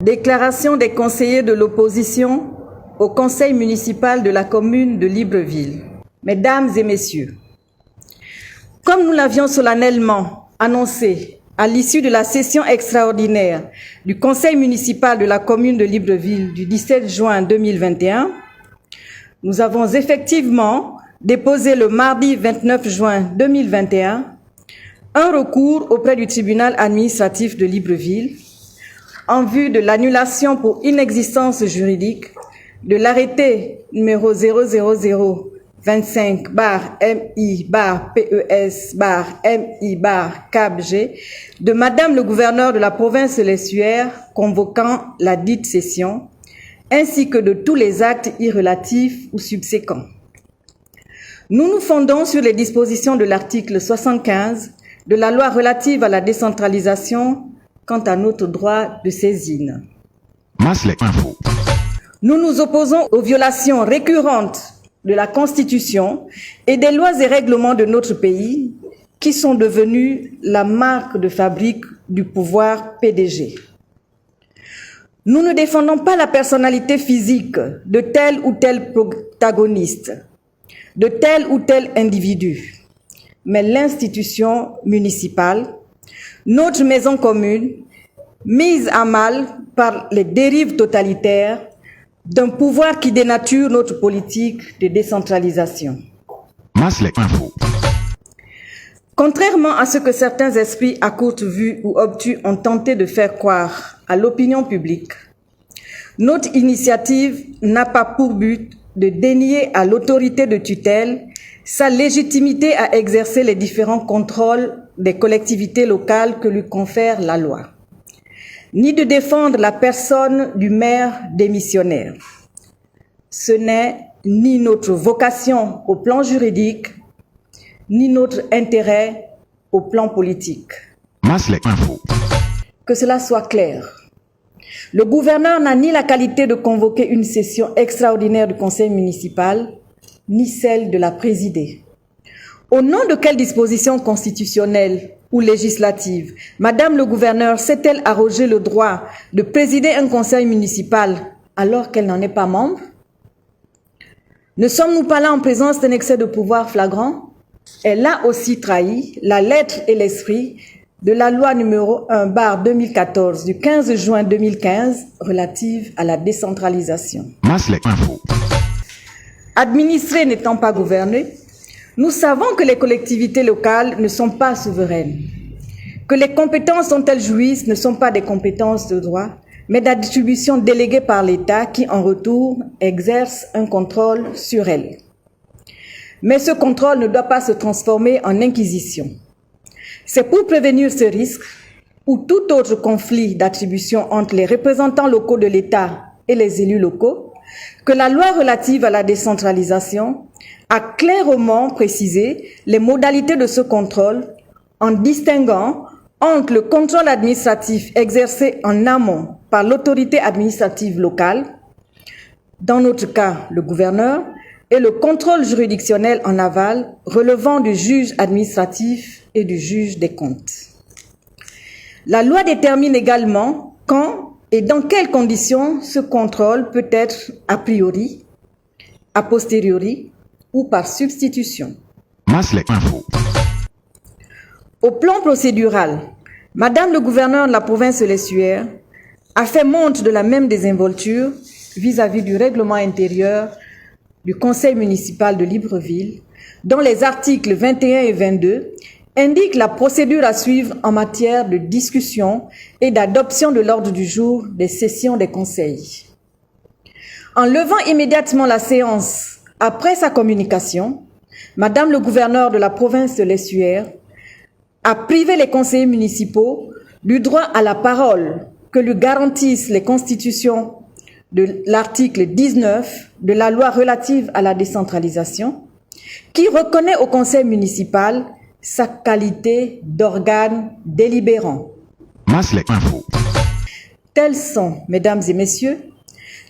Déclaration des conseillers de l'opposition au conseil municipal de la commune de Libreville. Mesdames et messieurs, comme nous l'avions solennellement annoncé à l'issue de la session extraordinaire du conseil municipal de la commune de Libreville du 17 juin 2021, nous avons effectivement déposé le mardi 29 juin 2021 un recours auprès du tribunal administratif de Libreville en vue de l'annulation pour inexistence juridique de l'arrêté numéro 00025-MI-PES-MI-CABG de Madame le gouverneur de la province de l'Essuaire convoquant la dite session, ainsi que de tous les actes irrelatifs ou subséquents. Nous nous fondons sur les dispositions de l'article 75 de la loi relative à la décentralisation quant à notre droit de saisine. Nous nous opposons aux violations récurrentes de la Constitution et des lois et règlements de notre pays qui sont devenus la marque de fabrique du pouvoir PDG. Nous ne défendons pas la personnalité physique de tel ou tel protagoniste, de tel ou tel individu, mais l'institution municipale, notre maison commune, mise à mal par les dérives totalitaires d'un pouvoir qui dénature notre politique de décentralisation. Contrairement à ce que certains esprits à courte vue ou obtus ont tenté de faire croire à l'opinion publique, notre initiative n'a pas pour but de dénier à l'autorité de tutelle sa légitimité à exercer les différents contrôles des collectivités locales que lui confère la loi, ni de défendre la personne du maire démissionnaire. Ce n'est ni notre vocation au plan juridique, ni notre intérêt au plan politique. Que cela soit clair. Le gouverneur n'a ni la qualité de convoquer une session extraordinaire du conseil municipal, ni celle de la présider. Au nom de quelle disposition constitutionnelle ou législative Madame le gouverneur s'est-elle arrogé le droit de présider un conseil municipal alors qu'elle n'en est pas membre? Ne sommes-nous pas là en présence d'un excès de pouvoir flagrant? Elle a aussi trahi la lettre et l'esprit de la loi numéro 1/2014 du 15 juin 2015 relative à la décentralisation. Administrées n'étant pas gouvernées, nous savons que les collectivités locales ne sont pas souveraines, que les compétences dont elles jouissent ne sont pas des compétences de droit, mais d'attribution déléguée par l'État qui, en retour, exerce un contrôle sur elles. Mais ce contrôle ne doit pas se transformer en inquisition. C'est pour prévenir ce risque ou tout autre conflit d'attribution entre les représentants locaux de l'État et les élus locaux que la loi relative à la décentralisation a clairement précisé les modalités de ce contrôle en distinguant entre le contrôle administratif exercé en amont par l'autorité administrative locale, dans notre cas le gouverneur, et le contrôle juridictionnel en aval relevant du juge administratif et du juge des comptes. La loi détermine également quand et dans quelles conditions ce contrôle peut être a priori, a posteriori ou par substitution. Au plan procédural, Madame le gouverneur de la province de l'Essuaire a fait montre de la même désinvolture vis-à-vis du règlement intérieur du conseil municipal de Libreville, dont les articles 21 et 22 indiquent la procédure à suivre en matière de discussion et d'adoption de l'ordre du jour des sessions des conseils. En levant immédiatement la séance après sa communication, Madame le gouverneur de la province de l'Essuaire a privé les conseillers municipaux du droit à la parole que lui garantissent les constitutions de l'article 19 de la loi relative à la décentralisation, qui reconnaît au conseil municipal sa qualité d'organe délibérant. Tels sont, mesdames et messieurs,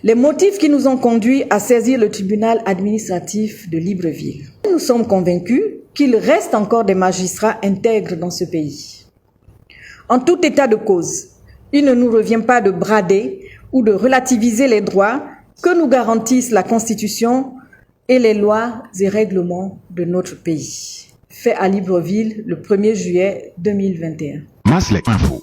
les motifs qui nous ont conduits à saisir le tribunal administratif de Libreville. Nous sommes convaincus qu'il reste encore des magistrats intègres dans ce pays. En tout état de cause, Il ne nous revient pas de brader ou de relativiser les droits que nous garantissent la Constitution et les lois et règlements de notre pays. Fait à Libreville le 1er juillet 2021. Maslek Info.